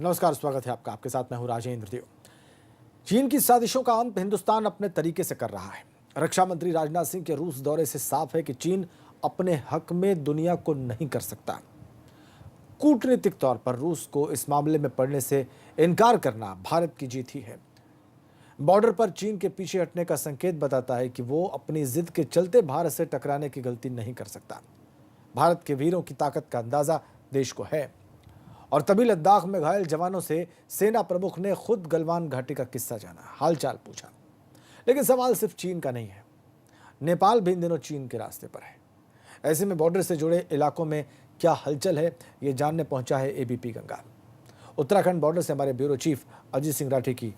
नमस्कार, स्वागत है आपका। आपके साथ मैं हूं राजेंद्र देव। चीन की साजिशों का अंत हिंदुस्तान अपने तरीके से कर रहा है। रक्षा मंत्री राजनाथ सिंह के रूस दौरे से साफ है कि चीन अपने हक में दुनिया को नहीं कर सकता। कूटनीतिक तौर पर रूस को इस मामले में पड़ने से इनकार करना भारत की जीत ही है। बॉर्डर पर चीन के पीछे हटने का संकेत बताता है कि वो अपनी जिद के चलते भारत से टकराने की गलती नहीं कर सकता। भारत के वीरों की ताकत का अंदाजा देश को है और तभी लद्दाख में घायल जवानों से सेना प्रमुख ने खुद गलवान घाटी का किस्सा जाना, हालचाल पूछा। लेकिन सवाल सिर्फ चीन का नहीं है, नेपाल भी इन दिनों चीन के रास्ते पर है। ऐसे में बॉर्डर से जुड़े इलाकों में क्या हलचल है, ये जानने पहुंचा है एबीपी गंगा। उत्तराखंड बॉर्डर से हमारे ब्यूरो चीफ अजीत सिंह राठी की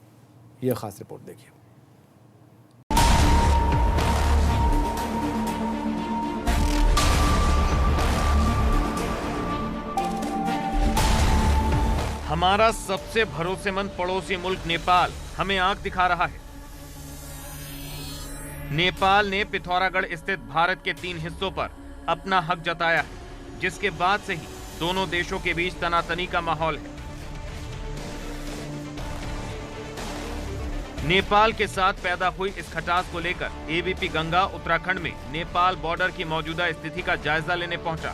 यह खास रिपोर्ट देखिए। हमारा सबसे भरोसेमंद पड़ोसी मुल्क नेपाल हमें आंख दिखा रहा है। नेपाल ने पिथौरागढ़ स्थित भारत के 3 हिस्सों पर अपना हक जताया है, जिसके बाद से ही दोनों देशों के बीच तनातनी का माहौल है। नेपाल के साथ पैदा हुई इस खटास को लेकर एबीपी गंगा उत्तराखंड में नेपाल बॉर्डर की मौजूदा स्थिति का जायजा लेने पहुंचा।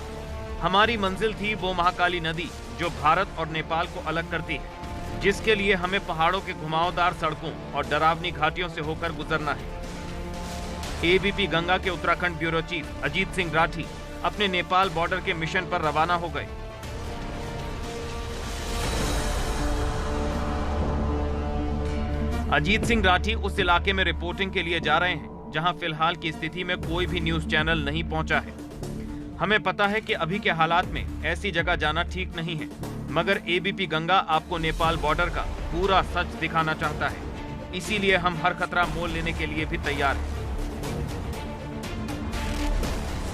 हमारी मंजिल थी वो महाकाली नदी जो भारत और नेपाल को अलग करती है, जिसके लिए हमें पहाड़ों के घुमावदार सड़कों और डरावनी घाटियों से होकर गुजरना है। एबीपी गंगा के उत्तराखंड ब्यूरो चीफ अजीत सिंह राठी अपने नेपाल बॉर्डर के मिशन पर रवाना हो गए। अजीत सिंह राठी उस इलाके में रिपोर्टिंग के लिए जा रहे हैं जहां फिलहाल की स्थिति में कोई भी न्यूज चैनल नहीं पहुंचा है। हमें पता है कि अभी के हालात में ऐसी जगह जाना ठीक नहीं है, मगर एबीपी गंगा आपको नेपाल बॉर्डर का पूरा सच दिखाना चाहता है। इसीलिए हम हर खतरा मोल लेने के लिए भी तैयार हैं।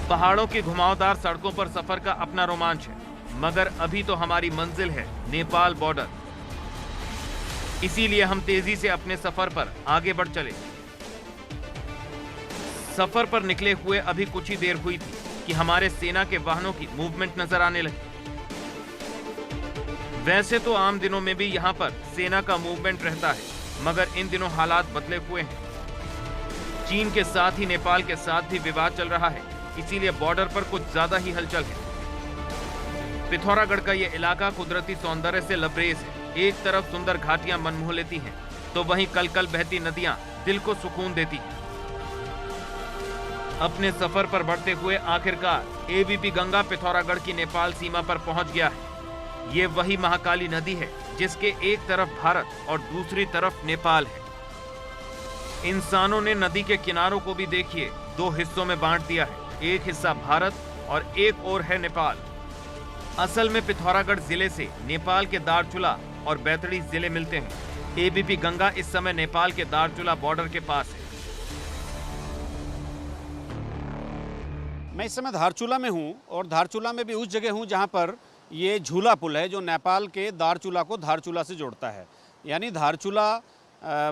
पहाड़ों की घुमावदार सड़कों पर सफर का अपना रोमांच है, मगर अभी तो हमारी मंजिल है नेपाल बॉर्डर। इसीलिए हम तेजी से अपने सफर पर आगे बढ़ चले। सफर पर निकले हुए अभी कुछ ही देर हुई थी कि हमारे सेना के वाहनों की मूवमेंट नजर आने लगी। वैसे तो आम दिनों में भी यहाँ पर सेना का मूवमेंट रहता है, मगर इन दिनों हालात बदले हुए हैं। चीन के साथ ही नेपाल के साथ भी विवाद चल रहा है, इसीलिए बॉर्डर पर कुछ ज्यादा ही हलचल है। पिथौरागढ़ का यह इलाका कुदरती सौंदर्य से लबरेज है। एक तरफ सुंदर घाटियां मनमोह लेती हैं, तो वहीं कल-कल बहती नदियां दिल को सुकून देती हैं। अपने सफर पर बढ़ते हुए आखिरकार एबीपी गंगा पिथौरागढ़ की नेपाल सीमा पर पहुंच गया है। ये वही महाकाली नदी है जिसके एक तरफ भारत और दूसरी तरफ नेपाल है। इंसानों ने नदी के किनारों को भी देखिए 2 हिस्सों में बांट दिया है। एक हिस्सा भारत और एक और है नेपाल। असल में पिथौरागढ़ जिले से नेपाल के दारचूला और बैतडी जिले मिलते हैं। एबीपी गंगा इस समय नेपाल के दारचूला बॉर्डर के पास है। मैं इस समय धारचूला में हूँ और धारचूला में भी उस जगह हूँ जहाँ पर ये झूला पुल है जो नेपाल के दारचूला को धारचूला से जोड़ता है। यानी धारचूला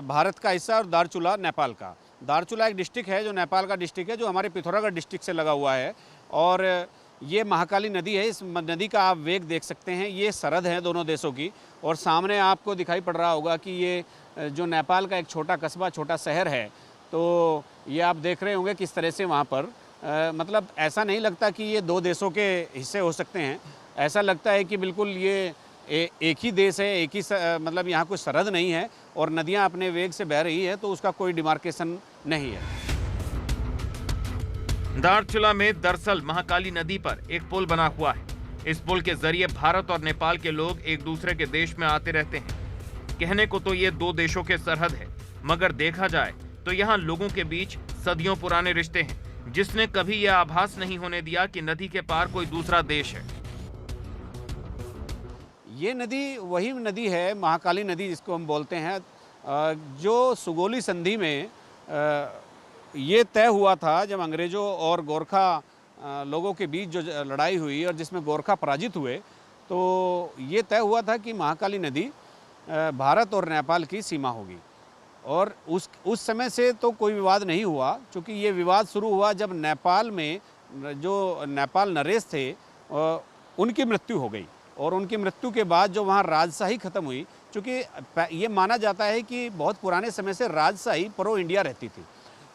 भारत का हिस्सा और दारचूला नेपाल का। दारचूला एक डिस्ट्रिक्ट है जो नेपाल का डिस्ट्रिक्ट है, जो हमारे पिथौरागढ़ डिस्ट्रिक्ट से लगा हुआ है। और ये महाकाली नदी है। इस नदी का आप वेग देख सकते हैं। ये सरहद है दोनों देशों की। और सामने आपको दिखाई पड़ रहा होगा कि ये जो नेपाल का एक छोटा कस्बा, छोटा शहर है, तो ये आप देख रहे होंगे किस तरह से वहाँ पर मतलब ऐसा नहीं लगता कि ये 2 देशों के हिस्से हो सकते हैं। ऐसा लगता है कि बिल्कुल ये एक ही देश है, एक ही मतलब यहाँ कोई सरहद नहीं है और नदियाँ अपने वेग से बह रही है, तो उसका कोई डिमार्केशन नहीं है। दारचूला में दरअसल महाकाली नदी पर एक पुल बना हुआ है। इस पुल के जरिए भारत और नेपाल के लोग एक दूसरे के देश में आते रहते हैं। कहने को तो ये 2 देशों के सरहद है, मगर देखा जाए तो यहाँ लोगों के बीच सदियों पुराने रिश्ते हैं, जिसने कभी यह आभास नहीं होने दिया कि नदी के पार कोई दूसरा देश है। ये नदी वही नदी है, महाकाली नदी जिसको हम बोलते हैं, जो सुगोली संधि में ये तय हुआ था जब अंग्रेज़ों और गोरखा लोगों के बीच जो लड़ाई हुई और जिसमें गोरखा पराजित हुए, तो ये तय हुआ था कि महाकाली नदी भारत और नेपाल की सीमा होगी। और उस समय से तो कोई विवाद नहीं हुआ, क्योंकि ये विवाद शुरू हुआ जब नेपाल में जो नेपाल नरेश थे उनकी मृत्यु हो गई और उनकी मृत्यु के बाद जो वहाँ राजशाही खत्म हुई, चूँकि ये माना जाता है कि बहुत पुराने समय से राजशाही प्रो इंडिया रहती थी,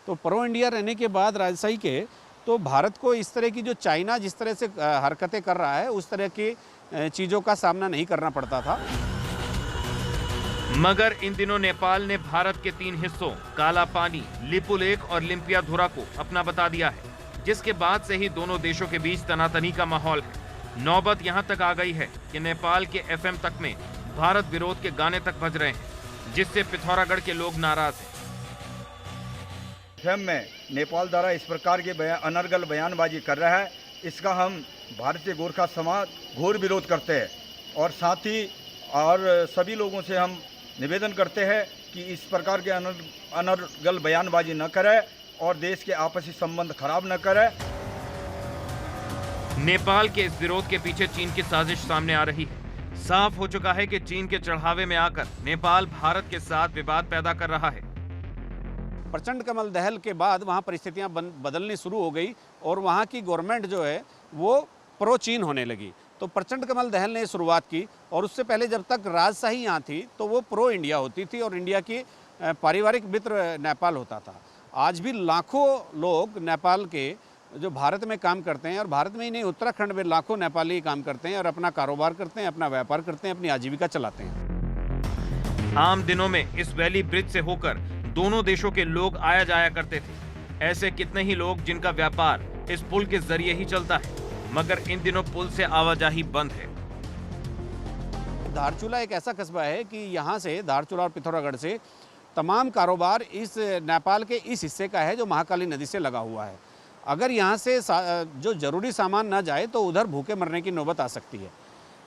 तो प्रो इंडिया रहने के बाद राजशाही के, तो भारत को इस तरह की जो चाइना जिस तरह से हरकतें कर रहा है उस तरह की चीज़ों का सामना नहीं करना पड़ता था। मगर इन दिनों नेपाल ने भारत के 3 हिस्सों काला पानी, लिपुलेख और लिम्पियाधुरा को अपना बता दिया है, जिसके बाद से ही दोनों देशों के बीच तनातनी का माहौल है। नौबत यहां तक आ गई है कि नेपाल के एफएम तक में भारत विरोध के गाने तक बज रहे हैं, जिससे पिथौरागढ़ के लोग नाराज हैं। एफएम में नेपाल द्वारा इस प्रकार के अनर्गल बयानबाजी कर रहा है, इसका हम भारतीय गोरखा समाज घोर विरोध करते हैं और साथ ही सभी लोगों से हम निवेदन करते हैं कि इस प्रकार के अनर्गल बयानबाजी न करें और देश के आपसी संबंध खराब न करें। नेपाल के इस विरोध के पीछे चीन की साजिश सामने आ रही है। साफ हो चुका है कि चीन के चढ़ावे में आकर नेपाल भारत के साथ विवाद पैदा कर रहा है। प्रचंड कमल दहल के बाद वहाँ परिस्थितियाँ बदलनी शुरू हो गई और वहाँ की गवर्नमेंट जो है वो प्रो चीन होने लगी। तो प्रचंड कमल दहल ने शुरुआत की और उससे पहले जब तक राजशाही यहाँ थी तो वो प्रो इंडिया होती थी और इंडिया की पारिवारिक मित्र नेपाल होता था। आज भी लाखों लोग नेपाल के जो भारत में काम करते हैं, और भारत में ही नहीं उत्तराखंड में लाखों नेपाली काम करते हैं और अपना कारोबार करते हैं, अपना व्यापार करते हैं, अपनी आजीविका चलाते हैं। आम दिनों में इस वैली ब्रिज से होकर दोनों देशों के लोग आया जाया करते थे। ऐसे कितने ही लोग जिनका व्यापार इस पुल के जरिए ही चलता है, मगर इन दिनों पुल से आवाजाही बंद है। धारचूला एक ऐसा कस्बा है कि यहाँ से धारचूला और पिथौरागढ़ से तमाम कारोबार इस नेपाल के इस हिस्से का है जो महाकाली नदी से लगा हुआ है। अगर यहाँ से जो जरूरी सामान ना जाए तो उधर भूखे मरने की नौबत आ सकती है।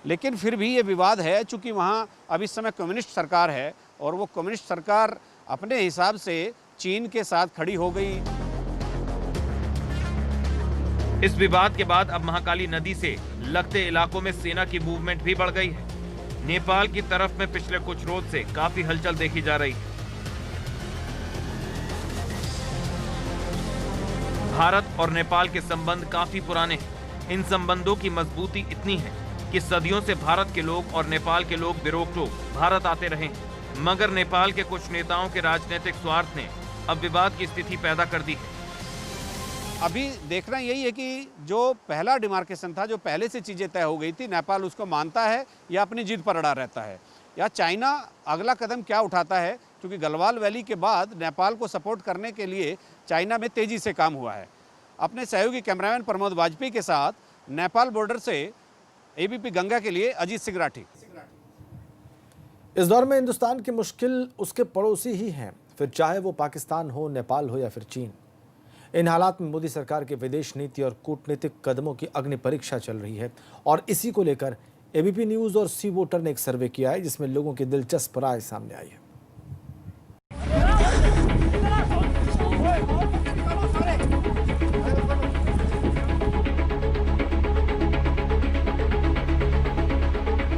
लेकिन फिर भी ये विवाद है, चूँकि वहाँ अब इस समय कम्युनिस्ट सरकार है और वो कम्युनिस्ट सरकार अपने हिसाब से चीन के साथ खड़ी हो गई। इस विवाद के बाद अब महाकाली नदी से लगते इलाकों में सेना की मूवमेंट भी बढ़ गई है। नेपाल की तरफ में पिछले कुछ रोज से काफी हलचल देखी जा रही है। भारत और नेपाल के संबंध काफी पुराने हैं। इन संबंधों की मजबूती इतनी है कि सदियों से भारत के लोग और नेपाल के लोग बेरोक-टोक भारत आते रहे हैं, मगर नेपाल के कुछ नेताओं के राजनीतिक स्वार्थ ने अब विवाद की स्थिति पैदा कर दी है। अभी देखना यही है कि जो पहला डिमार्केशन था, जो पहले से चीज़ें तय हो गई थी, नेपाल उसको मानता है या अपनी जिद पर अड़ा रहता है, या चाइना अगला कदम क्या उठाता है। क्योंकि गलवान वैली के बाद नेपाल को सपोर्ट करने के लिए चाइना में तेज़ी से काम हुआ है। अपने सहयोगी कैमरामैन प्रमोद वाजपेयी के साथ नेपाल बॉर्डर से एबीपी गंगा के लिए अजीत सिंह राठी। इस दौर में हिंदुस्तान की मुश्किल उसके पड़ोसी ही हैं, फिर चाहे वो पाकिस्तान हो, नेपाल हो या फिर चीन। इन हालात में मोदी सरकार के विदेश नीति और कूटनीतिक कदमों की अग्नि परीक्षा चल रही है और इसी को लेकर एबीपी न्यूज़ और सी वोटर ने एक सर्वे किया है जिसमें लोगों की दिलचस्प राय सामने आई है।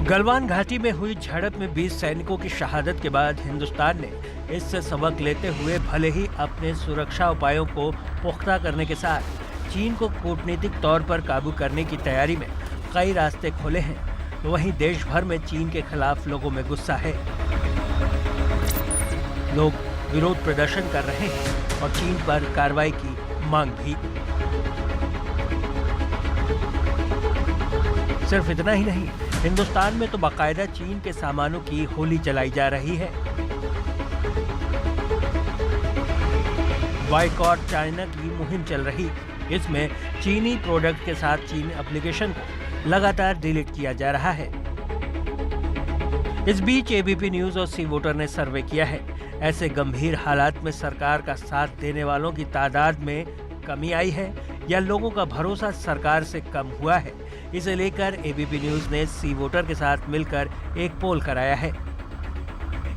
गलवान घाटी में हुई झड़प में 20 सैनिकों की शहादत के बाद हिंदुस्तान ने इससे सबक लेते हुए भले ही अपने सुरक्षा उपायों को पुख्ता करने के साथ चीन को कूटनीतिक तौर पर काबू करने की तैयारी में कई रास्ते खोले हैं, तो वहीं देश भर में चीन के खिलाफ लोगों में गुस्सा है। लोग विरोध प्रदर्शन कर रहे हैं और चीन पर कार्रवाई की मांग भी। सिर्फ इतना ही नहीं, हिंदुस्तान में तो बाकायदा चीन के सामानों की होली जलाई जा रही है। बॉयकॉट चाइना की मुहिम चल रही, इसमें चीनी प्रोडक्ट के साथ चीनी एप्लीकेशन को लगातार डिलीट किया जा रहा है। इस बीच एबीपी न्यूज़ और सी वोटर ने सर्वे किया है। ऐसे गंभीर हालात में सरकार का साथ देने वालों की तादाद में कमी आई है या लोगों का भरोसा सरकार से कम हुआ है, इसे लेकर एबीपी न्यूज़ ने सी वोटर के साथ मिलकर एक पोल कराया है।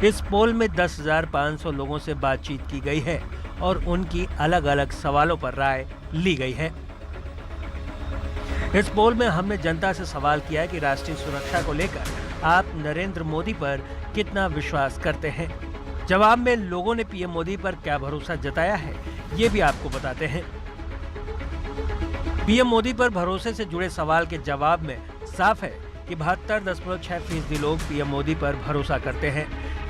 इस पोल में 10,500 लोगों से बातचीत की गई है और उनकी अलग अलग सवालों पर राय ली गई है। इस पोल में हमने जनता से सवाल किया है कि राष्ट्रीय सुरक्षा को लेकर आप नरेंद्र मोदी पर कितना विश्वास करते हैं। जवाब में लोगों ने पीएम मोदी पर क्या भरोसा जताया है, ये भी आपको बताते हैं। पीएम मोदी पर भरोसे से जुड़े सवाल के जवाब में साफ है कि 72.6% लोग पीएम मोदी पर भरोसा करते हैं,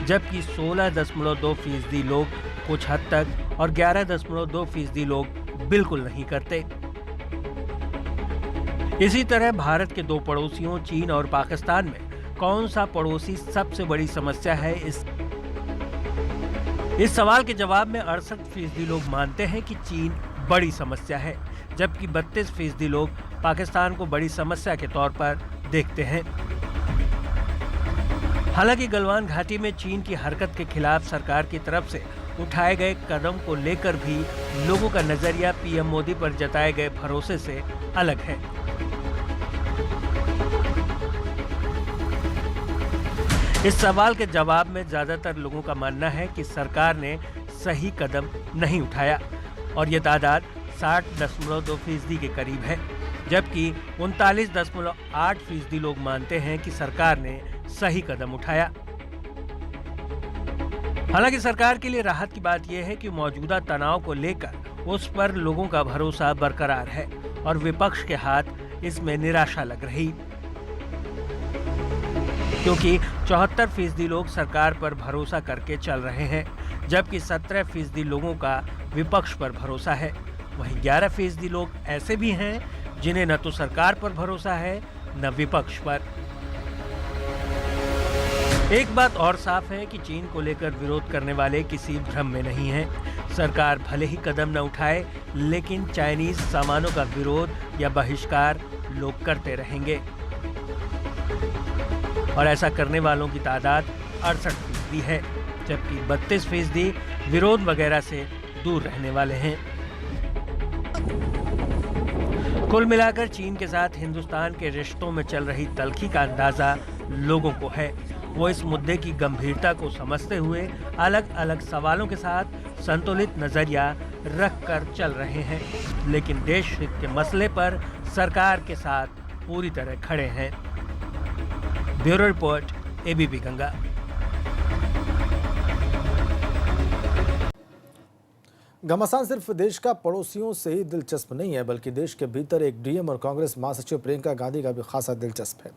जबकि 16.2% लोग कुछ हद तक और 11.2% लोग बिल्कुल नहीं करते। इसी तरह भारत के दो पड़ोसियों चीन और पाकिस्तान में कौन सा पड़ोसी सबसे बड़ी समस्या है, इस सवाल के जवाब में 68% लोग मानते हैं कि चीन बड़ी समस्या है, जबकि 32% लोग पाकिस्तान को बड़ी समस्या के तौर पर देखते हैं। हालांकि गलवान घाटी में चीन की हरकत के खिलाफ सरकार की तरफ से उठाए गए कदम को लेकर भी लोगों का नजरिया पीएम मोदी पर जताए गए भरोसे से अलग है। इस सवाल के जवाब में ज्यादातर लोगों का मानना है कि सरकार ने सही कदम नहीं उठाया और ये तादाद 60.2% के करीब है, जबकि 39.8% लोग मानते हैं कि सरकार ने सही कदम उठाया। हालांकि सरकार के लिए राहत की बात यह है कि मौजूदा तनाव को लेकर उस पर लोगों का भरोसा बरकरार है और विपक्ष के हाथ इसमें निराशा लग रही, क्योंकि 74% लोग सरकार पर भरोसा करके चल रहे हैं, जबकि 17% लोगों का विपक्ष पर भरोसा है। वहीं 11% लोग ऐसे भी हैं जिन्हें न तो सरकार पर भरोसा है न विपक्ष पर। एक बात और साफ है कि चीन को लेकर विरोध करने वाले किसी भ्रम में नहीं हैं। सरकार भले ही कदम न उठाए, लेकिन चाइनीज सामानों का विरोध या बहिष्कार लोग करते रहेंगे और ऐसा करने वालों की तादाद 68% है, जबकि 32% विरोध वगैरह से दूर रहने वाले हैं। कुल मिलाकर चीन के साथ हिंदुस्तान के रिश्तों में चल रही तल्खी का अंदाजा लोगों को है। वो इस मुद्दे की गंभीरता को समझते हुए अलग अलग सवालों के साथ संतुलित नजरिया रख कर चल रहे हैं, लेकिन देश हित के मसले पर सरकार के साथ पूरी तरह खड़े हैं। Bureau report, ABP Ganga. घमासान सिर्फ देश का पड़ोसियों से ही दिलचस्प नहीं है, बल्कि देश के भीतर एक डीएम और कांग्रेस महासचिव प्रियंका गांधी का भी खासा दिलचस्प है।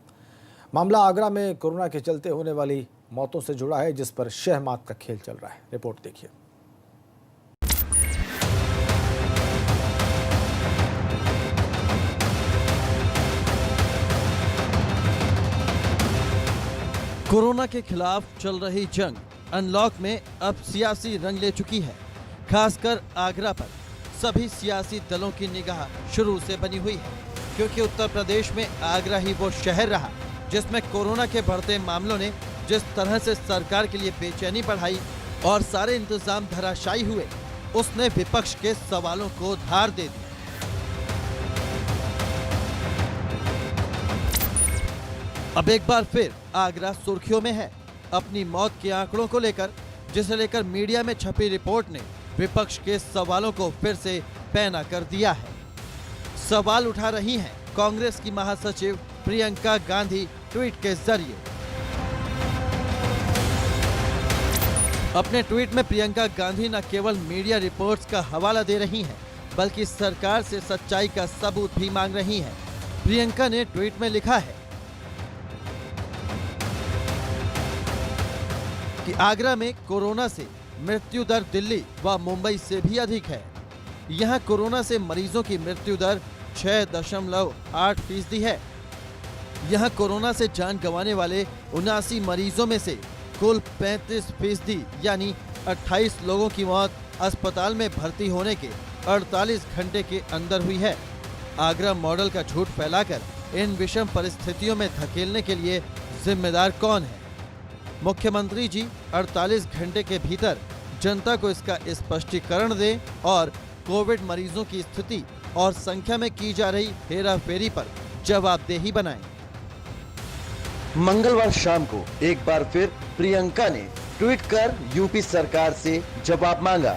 मामला आगरा में कोरोना के चलते होने वाली मौतों से जुड़ा है, जिस पर शह मात का खेल चल रहा है। रिपोर्ट देखिए। कोरोना के खिलाफ चल रही जंग अनलॉक में अब सियासी रंग ले चुकी है। खासकर आगरा पर सभी सियासी दलों की निगाह शुरू से बनी हुई है, क्योंकि उत्तर प्रदेश में आगरा ही वो शहर रहा जिसमें कोरोना के बढ़ते मामलों ने जिस तरह से सरकार के लिए बेचैनी बढ़ाई और सारे इंतजाम धराशायी हुए, उसने विपक्ष के सवालों को धार दे दी। अब एक बार फिर आगरा सुर्खियों में है अपनी मौत के आंकड़ों को लेकर, जिसे लेकर मीडिया में छपी रिपोर्ट ने विपक्ष के सवालों को फिर से पैना कर दिया है। सवाल उठा रही हैं कांग्रेस की महासचिव प्रियंका गांधी ट्वीट के जरिए। अपने ट्वीट में प्रियंका गांधी न केवल मीडिया रिपोर्ट्स का हवाला दे रही हैं, बल्कि सरकार से सच्चाई का सबूत भी मांग रही हैं। प्रियंका ने ट्वीट में लिखा है कि आगरा में कोरोना से मृत्यु दर दिल्ली व मुंबई से भी अधिक है। यहां कोरोना से मरीजों की मृत्यु दर 6.8% है। यहां कोरोना से जान गंवाने वाले 79 मरीजों में से कुल 35% यानी 28 लोगों की मौत अस्पताल में भर्ती होने के 48 घंटे के अंदर हुई है। आगरा मॉडल का झूठ फैलाकर इन विषम परिस्थितियों में धकेलने के लिए जिम्मेदार कौन है? मुख्यमंत्री जी 48 घंटे के भीतर जनता को इसका स्पष्टीकरण दें और कोविड मरीजों की स्थिति और संख्या में की जा रही हेराफेरी पर जवाबदेही बनाएं। मंगलवार शाम को एक बार फिर प्रियंका ने ट्वीट कर यूपी सरकार से जवाब मांगा।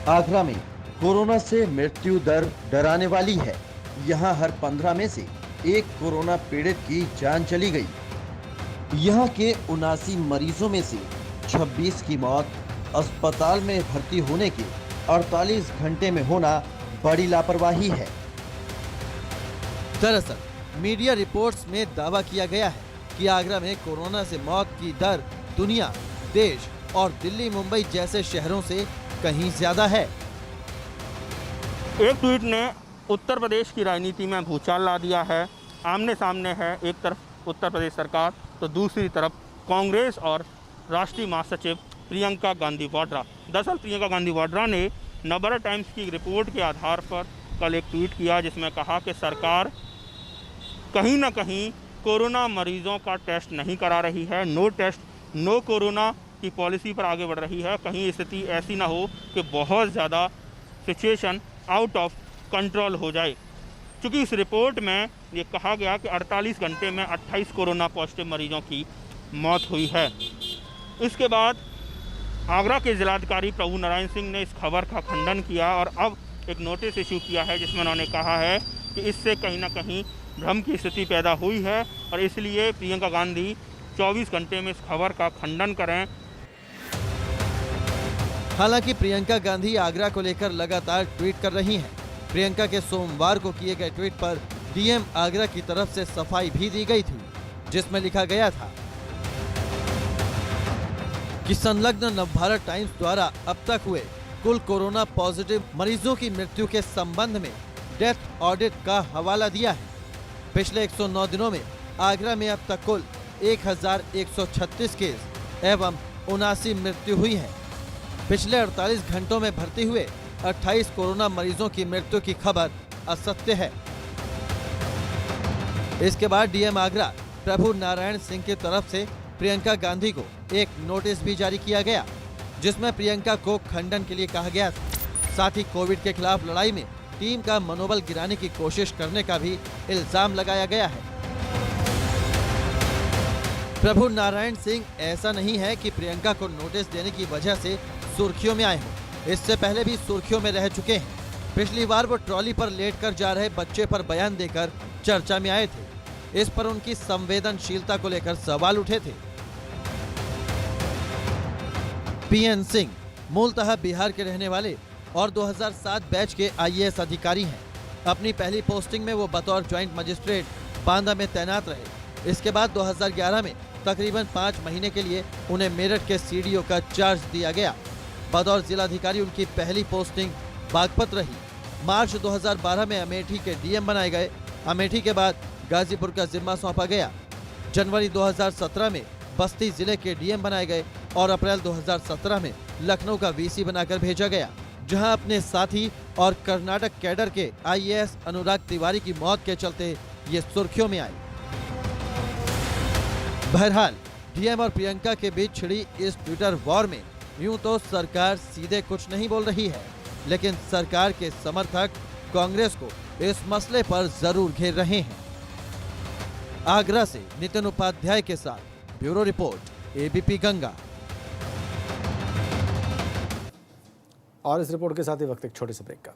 आगरा में कोरोना से मृत्यु दर डराने वाली है। यहां हर 15 में से एक कोरोना पीड़ित की जान चली गई। यहां के 79 मरीजों में से 26 की मौत अस्पताल में भर्ती होने के 48 घंटे में होना बड़ी लापरवाही है। दरअसल मीडिया रिपोर्ट्स में दावा किया गया है कि आगरा में कोरोना से मौत की दर दुनिया, देश और दिल्ली, मुंबई जैसे शहरों से कहीं ज्यादा है। एक ट्वीट ने उत्तर प्रदेश की राजनीति में भूचाल ला दिया है। आमने सामने है एक तरफ उत्तर प्रदेश सरकार तो दूसरी तरफ कांग्रेस और राष्ट्रीय महासचिव प्रियंका गांधी वाड्रा। दरअसल प्रियंका गांधी वाड्रा ने नवभारत टाइम्स की रिपोर्ट के आधार पर कल एक ट्वीट किया जिसमें कहा कि सरकार कहीं ना कहीं कोरोना मरीजों का टेस्ट नहीं करा रही है, नो टेस्ट नो कोरोना की पॉलिसी पर आगे बढ़ रही है। कहीं स्थिति ऐसी ना हो कि बहुत ज़्यादा सिचुएशन आउट ऑफ कंट्रोल हो जाए। चूँकि इस रिपोर्ट में ये कहा गया कि 48 घंटे में 28 कोरोना पॉजिटिव मरीजों की मौत हुई है। इसके बाद आगरा के जिलाधिकारी प्रभु नारायण सिंह ने इस खबर का खंडन किया और अब एक नोटिस इशू किया है जिसमें उन्होंने कहा है कि इससे कहीं ना कहीं भ्रम की स्थिति पैदा हुई है और इसलिए प्रियंका गांधी 24 घंटे में इस खबर का खंडन करें। हालांकि प्रियंका गांधी आगरा को लेकर लगातार ट्वीट कर रही हैं। प्रियंका के सोमवार को किए गए ट्वीट पर डीएम आगरा की तरफ से सफाई भी दी गई थी, जिसमें लिखा गया था कि संलग्न नवभारत टाइम्स द्वारा अब तक हुए कुल कोरोना पॉजिटिव मरीजों की मृत्यु के संबंध में डेथ ऑडिट का हवाला दिया है। पिछले 109 दिनों में आगरा में अब तक कुल 1136 केस एवं 79 मृत्यु हुई है। पिछले 48 घंटों में भर्ती हुए 28 कोरोना मरीजों की मृत्यु की खबर असत्य है। इसके बाद डीएम आगरा प्रभु नारायण सिंह की तरफ से प्रियंका गांधी को एक नोटिस भी जारी किया गया जिसमें प्रियंका को खंडन के लिए कहा गया था। साथ ही कोविड के खिलाफ लड़ाई में टीम का मनोबल गिराने की कोशिश करने का भी इल्जाम लगाया गया है। प्रभु नारायण सिंह ऐसा नहीं है कि प्रियंका को नोटिस देने की वजह से सुर्खियों में आए हों। इससे पहले भी सुर्खियों में रह चुके हैं। पिछली बार वो ट्रॉली पर लेटकर जा रहे बच्चे पर बयान देकर चर्चा में आए थे। इस पर उनकी संवेदनशीलता को लेकर सवाल उठे थे। पीएन सिंह मूलतः बिहार के रहने वाले और 2007 बैच के आईएएस अधिकारी हैं। अपनी पहली पोस्टिंग में वो बतौर ज्वाइंट मजिस्ट्रेट बांदा में तैनात रहे। इसके बाद 2011 में तकरीबन 5 महीने के लिए उन्हें मेरठ के सीडीओ का चार्ज दिया गया। बतौर जिलाधिकारी उनकी पहली पोस्टिंग बागपत रही। मार्च 2012 में अमेठी के डीएम बनाए गए। अमेठी के बाद गाजीपुर का जिम्मा सौंपा गया। जनवरी 2017 में बस्ती जिले के डीएम बनाए गए और अप्रैल 2017 में लखनऊ का वीसी बनाकर भेजा गया, जहां अपने साथी और कर्नाटक कैडर के आईएएस अनुराग तिवारी की मौत के चलते ये सुर्खियों में आए। बहरहाल डीएम और प्रियंका के बीच छिड़ी इस ट्विटर वॉर में यूं तो सरकार सीधे कुछ नहीं बोल रही है, लेकिन सरकार के समर्थक कांग्रेस को इस मसले पर जरूर घेर रहे हैं। आगरा से नितिन उपाध्याय के साथ ब्यूरो रिपोर्ट एबीपी गंगा। और इस रिपोर्ट के साथ ही वक्त एक छोटे से ब्रेक का।